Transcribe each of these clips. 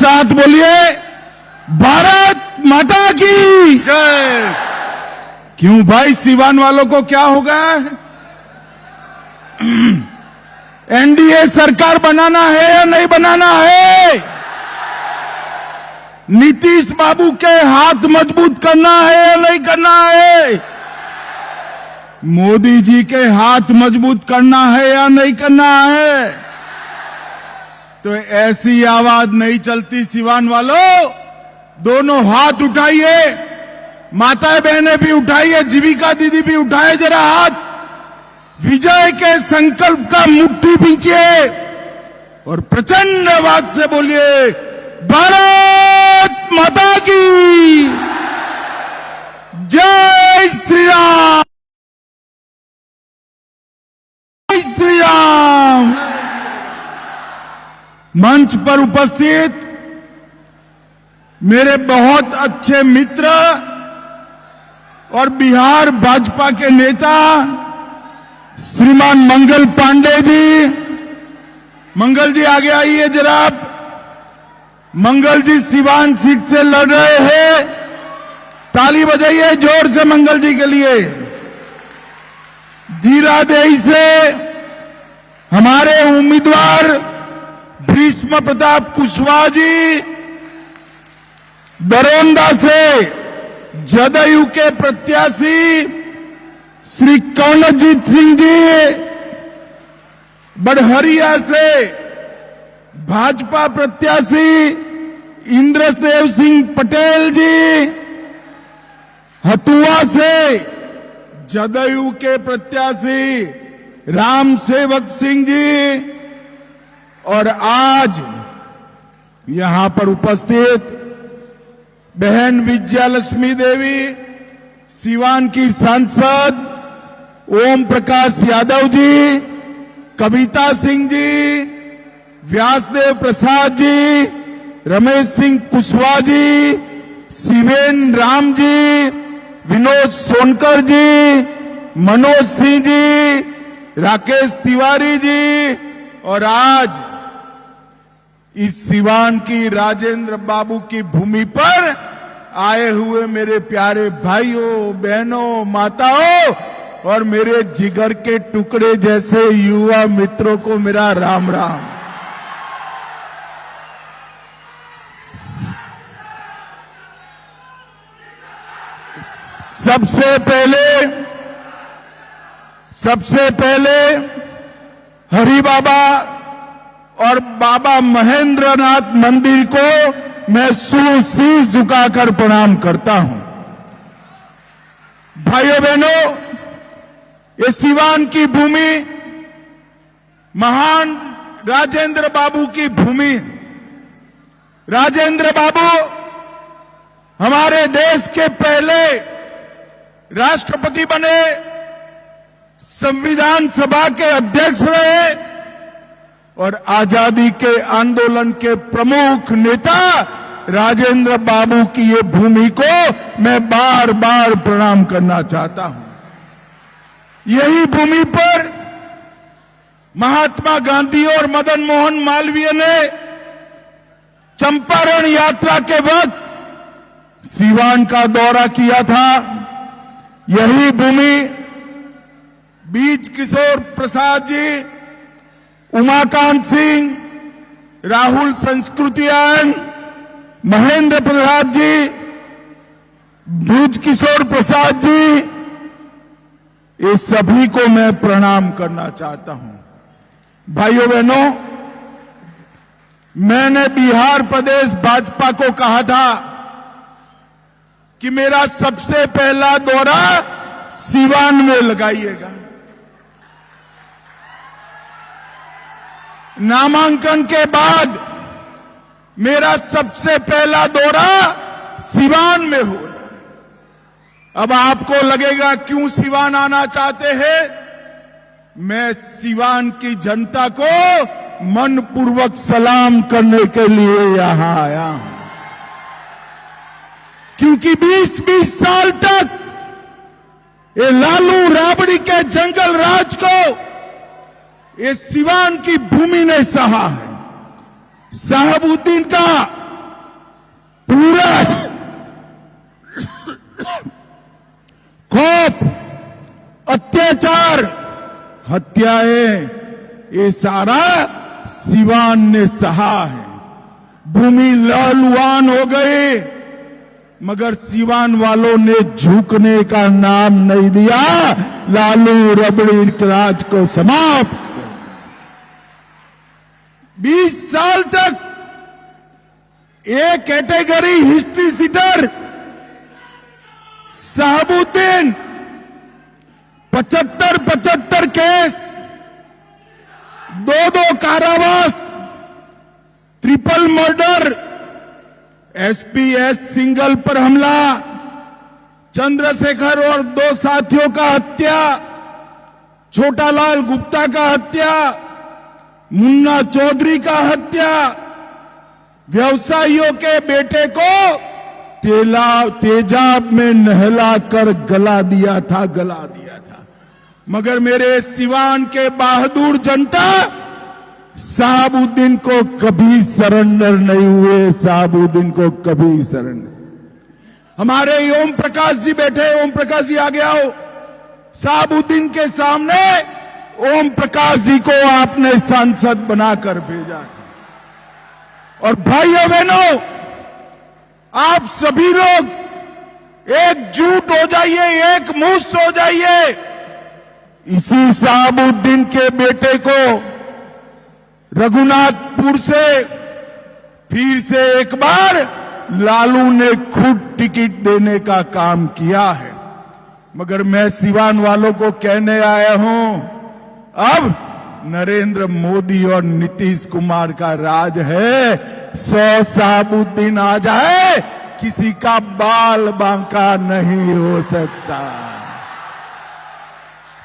साथ बोलिए भारत माता की जय। क्यों भाई, सीवान वालों को क्या हो गया है? एनडीए सरकार बनाना है या नहीं बनाना है? नीतीश बाबू के हाथ मजबूत करना है या नहीं करना है? मोदी जी के हाथ मजबूत करना है या नहीं करना है? तो ऐसी आवाज नहीं चलती सीवान वालों। दोनों हाथ उठाइए, माताएं बहनें भी उठाइए, जीविका दीदी भी उठाए जरा हाथ। विजय के संकल्प का मुट्ठी पीछे और प्रचंड आवाज से बोलिए भारत माता की जय श्री राम, जय श्री राम। मंच पर उपस्थित मेरे बहुत अच्छे मित्र और बिहार भाजपा के नेता श्रीमान मंगल पांडे जी, मंगल जी आगे आइए जरा। मंगल जी सीवान सीट से लड़ रहे हैं, ताली बजाइए जोर से मंगल जी के लिए। जीरादेई से हमारे उम्मीदवार भीष्म प्रताप कुशवाहा जी, दरोंदा से जदयू के प्रत्याशी श्री कौनजीत सिंह जी, बड़हरिया से भाजपा प्रत्याशी इंद्रदेव सिंह पटेल जी, हथुआ से जदयू के प्रत्याशी राम सेवक सिंह जी, और आज यहां पर उपस्थित बहन विजयालक्ष्मी देवी, सीवान की सांसद ओम प्रकाश यादव जी, कविता सिंह जी, व्यासदेव प्रसाद जी, रमेश सिंह कुशवाहा जी, शिवेन राम जी, विनोद सोनकर जी, मनोज सिंह जी, राकेश तिवारी जी, और आज इस सीवान की राजेंद्र बाबू की भूमि पर आए हुए मेरे प्यारे भाइयों बहनों माताओं और मेरे जिगर के टुकड़े जैसे युवा मित्रों को मेरा राम राम। सबसे पहले हरि बाबा और बाबा महेंद्रनाथ मंदिर को मैं शीश झुकाकर प्रणाम करता हूं। भाइयों बहनों, ये सीवान की भूमि महान राजेंद्र बाबू की भूमि। राजेंद्र बाबू हमारे देश के पहले राष्ट्रपति बने, संविधान सभा के अध्यक्ष रहे और आजादी के आंदोलन के प्रमुख नेता राजेंद्र बाबू की ये भूमि को मैं बार बार प्रणाम करना चाहता हूं। यही भूमि पर महात्मा गांधी और मदन मोहन मालवीय ने चंपारण यात्रा के वक्त सीवान का दौरा किया था। यही भूमि बीज किशोर प्रसाद जी, उमाकांत सिंह, राहुल संस्कृतियान, महेंद्र प्रसाद जी, भूज किशोर प्रसाद जी, ये सभी को मैं प्रणाम करना चाहता हूं। भाइयों बहनों, मैंने बिहार प्रदेश भाजपा को कहा था कि मेरा सबसे पहला दौरा सीवान में लगाइएगा। नामांकन के बाद मेरा सबसे पहला दौरा सीवान में हो रहा है। अब आपको लगेगा क्यों सीवान आना चाहते हैं? मैं सीवान की जनता को मनपूर्वक सलाम करने के लिए यहां आया हूं, क्योंकि 20-20 साल तक ये लालू राबड़ी के जंगल राज को ये सीवान की भूमि ने सहा है। साहबुद्दीन का पूरा खौफ, अत्याचार, हत्याएं, ये सारा सिवान ने सहा है। भूमि लहलुहान हो गई, मगर सिवान वालों ने झुकने का नाम नहीं दिया। लालू रबड़ी राज को समाप्त। 20 साल तक एक category history sheeter Shahabuddin 75 case, 2 कारावास, ट्रिपल मर्डर, एसपीएस सिंगल पर हमला, चंद्रशेखर और 2 साथियों का हत्या, छोटालाल गुप्ता का हत्या, मुन्ना चौधरी का हत्या, व्यवसायियों के बेटे को तेजाब में नहलाकर गला दिया था। मगर मेरे सिवान के बहादुर जनता शहाबुद्दीन को कभी सरेंडर नहीं हुए। शहाबुद्दीन को कभी सरेंडर। हमारे ओम प्रकाश जी बैठे, ओम प्रकाश जी आगे आओ। शहाबुद्दीन के सामने ओम प्रकाश जी को आपने सांसद बनाकर भेजा। और भाइयों बहनों, आप सभी लोग एकजुट हो जाइए, एक मुश्त हो जाइए। इसी शहाबुद्दीन के बेटे को रघुनाथपुर से फिर से एक बार लालू ने खुद टिकट देने का काम किया है। मगर मैं सिवान वालों को कहने आया हूं, अब नरेंद्र मोदी और नीतीश कुमार का राज है। 100 शहाबुद्दीन आ जाए, किसी का बाल बांका नहीं हो सकता।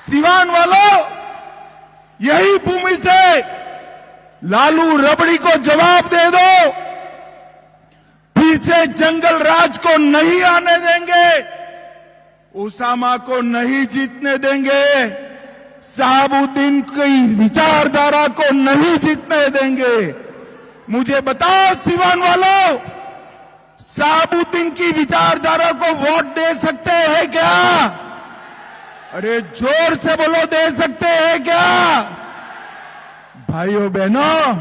सिवान वालों, यही भूमि से लालू रबड़ी को जवाब दे दो। फिर से जंगल राज को नहीं आने देंगे, ओसामा को नहीं जीतने देंगे, शहाबुद्दीन की विचारधारा को नहीं जीतने देंगे। मुझे बताओ सिवान वालों, शहाबुद्दीन की विचारधारा को वोट दे सकते हैं क्या? अरे जोर से बोलो, दे सकते हैं क्या? भाइयों बहनों,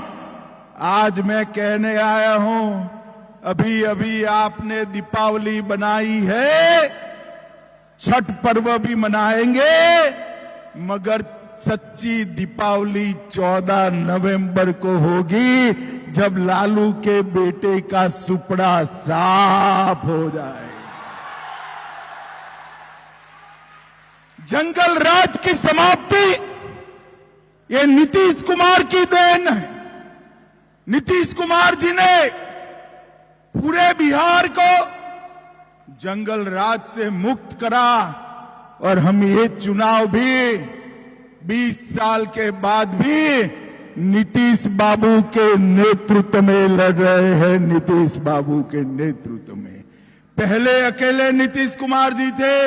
आज मैं कहने आया हूं, अभी अभी आपने दीपावली बनाई है, छठ पर्व भी मनाएंगे, मगर सच्ची दीपावली 14 नवंबर को होगी, जब लालू के बेटे का सुपड़ा साफ हो जाए। जंगल राज की समाप्ति ये नीतीश कुमार की देन है। नीतीश कुमार जी ने पूरे बिहार को जंगल राज से मुक्त करा, और हम ये चुनाव भी 20 साल के बाद भी नीतीश बाबू के नेतृत्व में लड़ रहे हैं। नीतीश बाबू के नेतृत्व में। पहले अकेले नीतीश कुमार जी थे,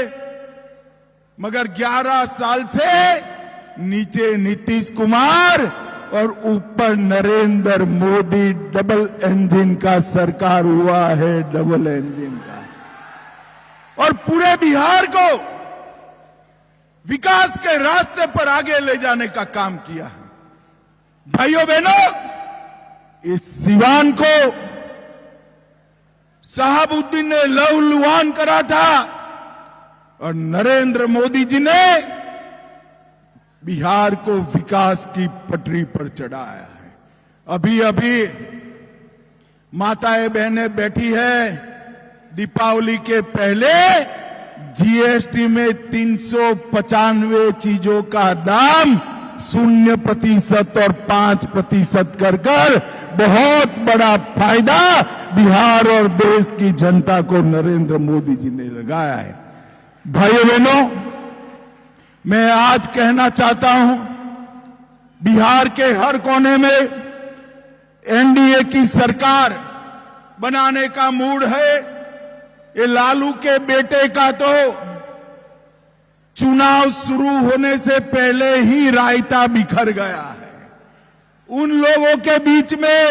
मगर 11 साल से नीचे नीतीश कुमार और ऊपर नरेंद्र मोदी, डबल इंजन का सरकार हुआ है, डबल इंजन का। और पूरे बिहार को विकास के रास्ते पर आगे ले जाने का काम किया है। भाइयों बहनों, इस सिवान को शहाबुद्दीन ने लहूलुहान करा था, और नरेंद्र मोदी जी ने बिहार को विकास की पटरी पर चढ़ाया है। अभी अभी माताएं बहनें बैठी है, दीपावली के पहले जीएसटी में 395 चीजों का दाम 0% और 5% कर बहुत बड़ा फायदा बिहार और देश की जनता को नरेंद्र मोदी जी ने लगाया है। भाइयों बहनों, मैं आज कहना चाहता हूं, बिहार के हर कोने में एनडीए की सरकार बनाने का मूड है। ये लालू के बेटे का तो चुनाव शुरू होने से पहले ही रायता बिखर गया है। उन लोगों के बीच में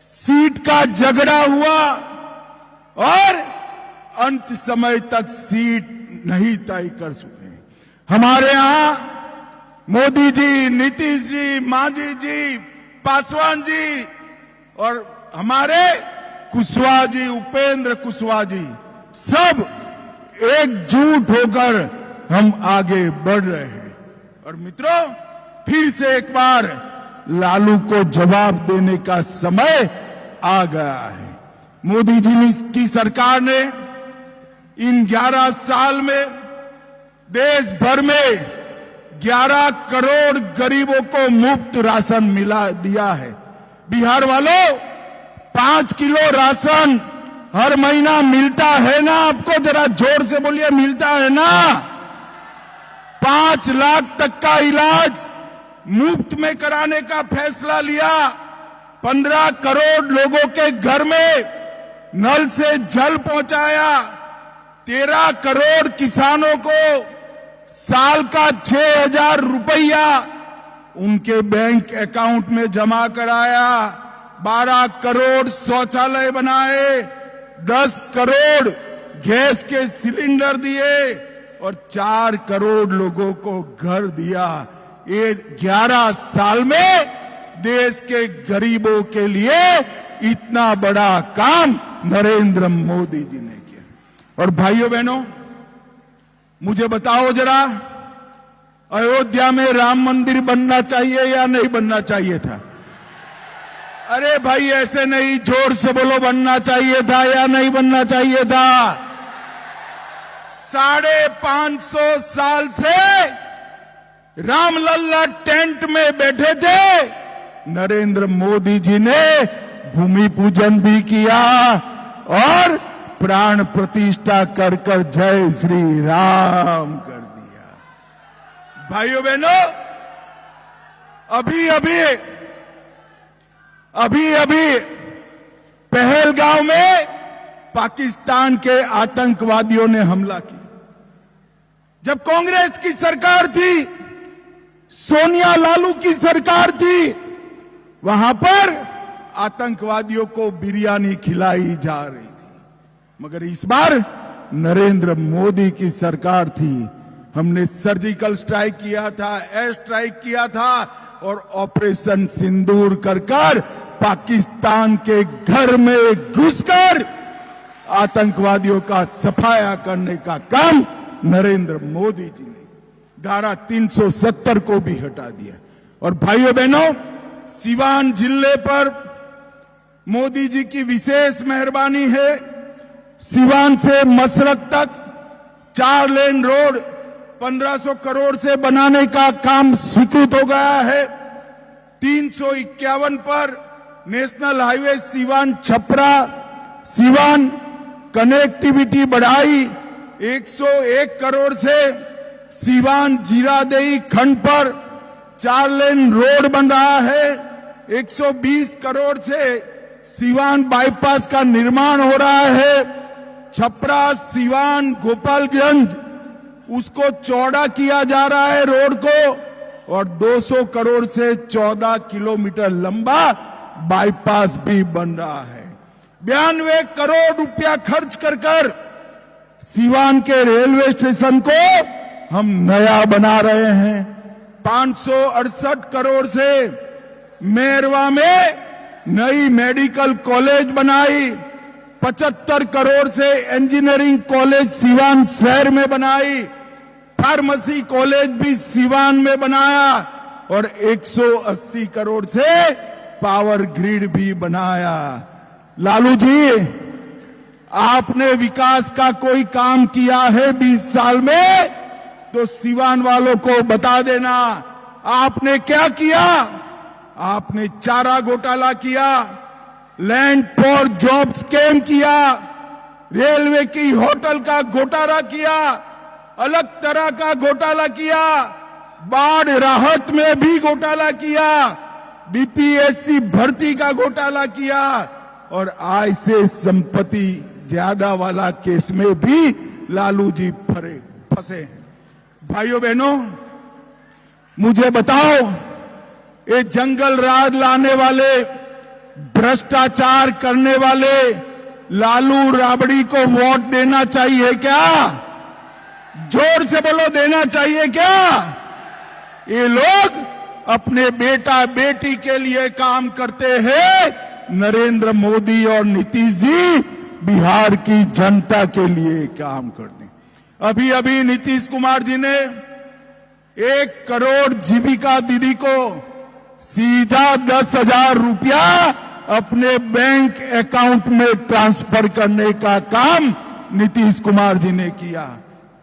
सीट का झगड़ा हुआ, और अंत समय तक सीट नहीं तय कर सके। हमारे यहां मोदी जी, नीतीश जी, मांझी जी, पासवान जी और हमारे कुशवाहा जी, उपेंद्र कुशवाहा जी, सब एकजुट होकर हम आगे बढ़ रहे हैं। और मित्रों, फिर से एक बार लालू को जवाब देने का समय आ गया है। मोदी जी की सरकार ने इन 11 साल में देश भर में 11 करोड़ गरीबों को मुफ्त राशन दिया है। बिहार वालों, 5 किलो राशन हर महीना मिलता है ना? आपको जरा जोर से बोलिए, मिलता है ना? 5 लाख तक का इलाज मुफ्त में कराने का फैसला लिया। 15 करोड़ लोगों के घर में नल से जल पहुंचाया। 13 करोड़ किसानों को साल का 6,000 रुपया उनके बैंक अकाउंट में जमा कराया। 12 करोड़ शौचालय बनाए, 10 करोड़ गैस के सिलेंडर दिए और 4 करोड़ लोगों को घर दिया। ये 11 साल में देश के गरीबों के लिए इतना बड़ा काम नरेंद्र मोदी जी ने किया। और भाइयों बहनों, मुझे बताओ जरा, अयोध्या में राम मंदिर बनना चाहिए या नहीं बनना चाहिए था? अरे भाई ऐसे नहीं, जोर से बोलो, बनना चाहिए था या नहीं बनना चाहिए था? 550 साल से रामलल्ला टेंट में बैठे थे। नरेंद्र मोदी जी ने भूमि पूजन भी किया और प्राण प्रतिष्ठा कर कर जय श्री राम कर दिया। भाइयों बहनों, अभी पहलगांव में पाकिस्तान के आतंकवादियों ने हमला किया। जब कांग्रेस की सरकार थी, सोनिया लालू की सरकार थी, वहां पर आतंकवादियों को बिरयानी खिलाई जा रही थी। मगर इस बार नरेंद्र मोदी की सरकार थी। हमने सर्जिकल स्ट्राइक किया था, एयर स्ट्राइक किया था और ऑपरेशन सिंदूर कर पाकिस्तान के घर में घुसकर आतंकवादियों का सफाया करने का काम नरेंद्र मोदी जी ने। धारा 370 को भी हटा दिया। और भाइयों बहनों, सिवान जिले पर मोदी जी की विशेष मेहरबानी है। सिवान से मसरत तक 4 लेन रोड 1500 करोड़ से बनाने का काम स्वीकृत हो गया है। 351 पर national highway Siwan Chhapra Siwan connectivity बढ़ाई। 101 करोड़ से सिवान जीरादेई खंड पर 4 लेन रोड बन रहा है। 120 करोड़ से सिवान बाईपास का निर्माण हो रहा है। छपरा सिवान गोपालगंज उसको चौड़ा किया जा रहा है रोड को, और 200 करोड़ से 14 किलोमीटर लंबा बाईपास भी बन रहा है। 92 करोड़ रुपया खर्च कर सिवान के रेलवे स्टेशन को हम नया बना रहे हैं। 568 करोड़ से मेरवा में नई मेडिकल कॉलेज बनाई। 75 करोड़ से इंजीनियरिंग कॉलेज सिवान शहर में बनाई। फार्मेसी कॉलेज भी सिवान में बनाया और 180 करोड़ से पावर ग्रिड भी बनाया। लालू जी, आपने विकास का कोई काम किया है 20 साल में तो सिवान वालों को बता देना। आपने क्या किया? आपने चारा घोटाला किया, लैंड फॉर जॉब स्कैम किया, रेलवे की होटल का घोटाला किया, अलग तरह का घोटाला किया, बाढ़ राहत में भी घोटाला किया, बीपीएससी भर्ती का घोटाला किया और आय से संपत्ति ज्यादा वाला केस में भी लालू जी फंसे हैं। भाइयों बहनों, मुझे बताओ, ये जंगल राज लाने वाले, भ्रष्टाचार करने वाले लालू राबड़ी को वोट देना चाहिए क्या? जोर से बोलो, देना चाहिए क्या? ये लोग अपने बेटा बेटी के लिए काम करते हैं, नरेंद्र मोदी और नीतीश जी बिहार की जनता के लिए काम करते हैं। अभी अभी नीतीश कुमार जी ने 1 करोड़ जीविका दीदी को सीधा 10,000 रुपया अपने बैंक अकाउंट में ट्रांसफर करने का काम नीतीश कुमार जी ने किया।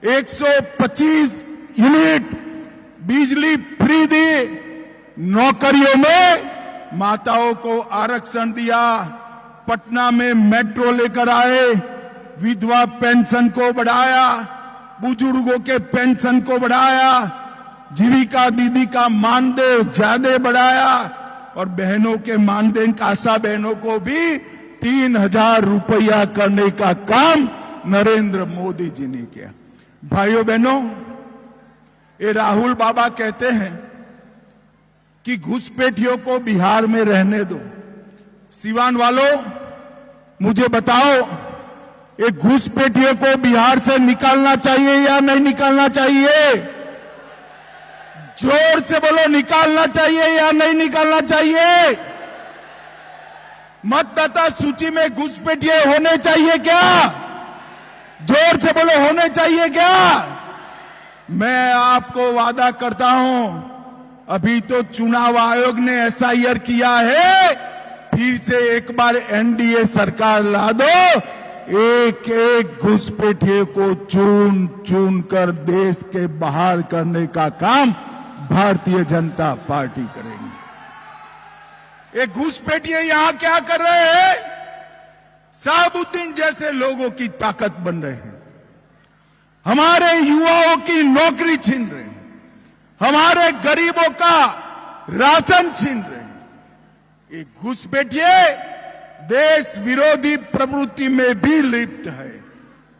125 यूनिट बिजली फ्री दी, नौकरियों में माताओं को आरक्षण दिया, पटना में मेट्रो लेकर आए, विधवा पेंशन को बढ़ाया, बुजुर्गों के पेंशन को बढ़ाया, जीविका दीदी का मानदेय ज्यादा बढ़ाया और बहनों के मानदेय आशा बहनों को भी 3,000 रुपया करने का काम नरेंद्र मोदी जी ने किया। भाइयों बहनों, ये राहुल बाबा कहते हैं कि घुसपैठियों को बिहार में रहने दो। सिवान वालों, मुझे बताओ, ये घुसपैठियों को बिहार से निकालना चाहिए या नहीं निकालना चाहिए? जोर से बोलो, निकालना चाहिए या नहीं निकालना चाहिए? मतदाता सूची में घुसपैठिए होने चाहिए क्या? जोर से बोलो, होने चाहिए क्या? मैं आपको वादा करता हूं, अभी तो चुनाव आयोग ने एसआईआर किया है, फिर से एक बार एनडीए सरकार ला दो, एक एक घुसपैठिए को चुन चुन कर देश के बाहर करने का काम भारतीय जनता पार्टी करेगी। ये घुसपैठिए यहां क्या कर रहे हैं? साबुद्दीन जैसे लोगों की ताकत बन रहे हैं, हमारे युवाओं की नौकरी छीन रहे हैं, हमारे गरीबों का राशन छीन रहे हैं। ये घुसपैठिए देश विरोधी प्रवृत्ति में भी लिप्त है।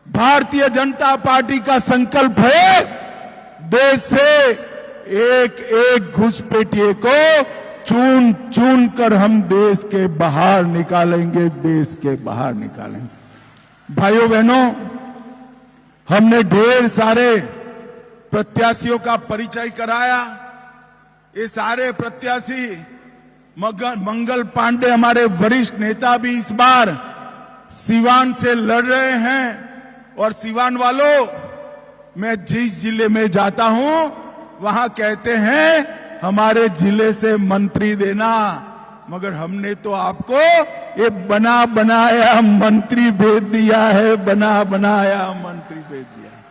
भारतीय जनता पार्टी का संकल्प है, देश से एक एक घुसपैठिए को चुन चुन कर हम देश के बाहर निकालेंगे, देश के बाहर निकालेंगे। भाइयों बहनों, हमने ढेर सारे प्रत्याशियों का परिचय कराया। ये सारे प्रत्याशी, मंगल पांडे हमारे वरिष्ठ नेता भी इस बार सिवान से लड़ रहे हैं। और सिवान वालों, मैं जिस जिले में जाता हूं वहां कहते हैं हमारे जिले से मंत्री देना, मगर हमने तो आपको ये बना बनाया मंत्री भेज दिया है, बना बनाया मंत्री भेज दिया है।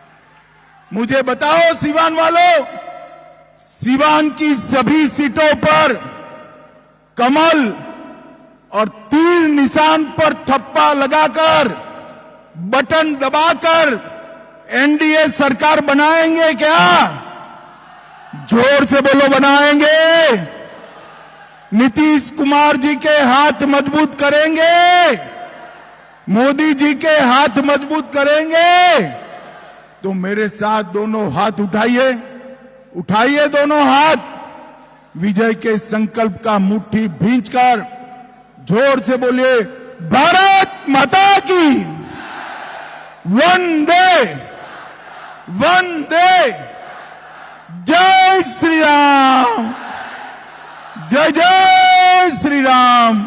मुझे बताओ सिवान वालों, सिवान की सभी सीटों पर कमल और तीर निशान पर थप्पा लगाकर, बटन दबाकर एनडीए सरकार बनाएंगे क्या? जोर से बोलो, बनाएंगे। नीतीश कुमार जी के हाथ मजबूत करेंगे, मोदी जी के हाथ मजबूत करेंगे। तो मेरे साथ दोनों हाथ उठाइए, उठाइए दोनों हाथ, विजय के संकल्प का मुट्ठी भींचकर जोर से बोलिए, भारत माता की वंदे वंदे, जय श्री राम, जय जय श्री राम।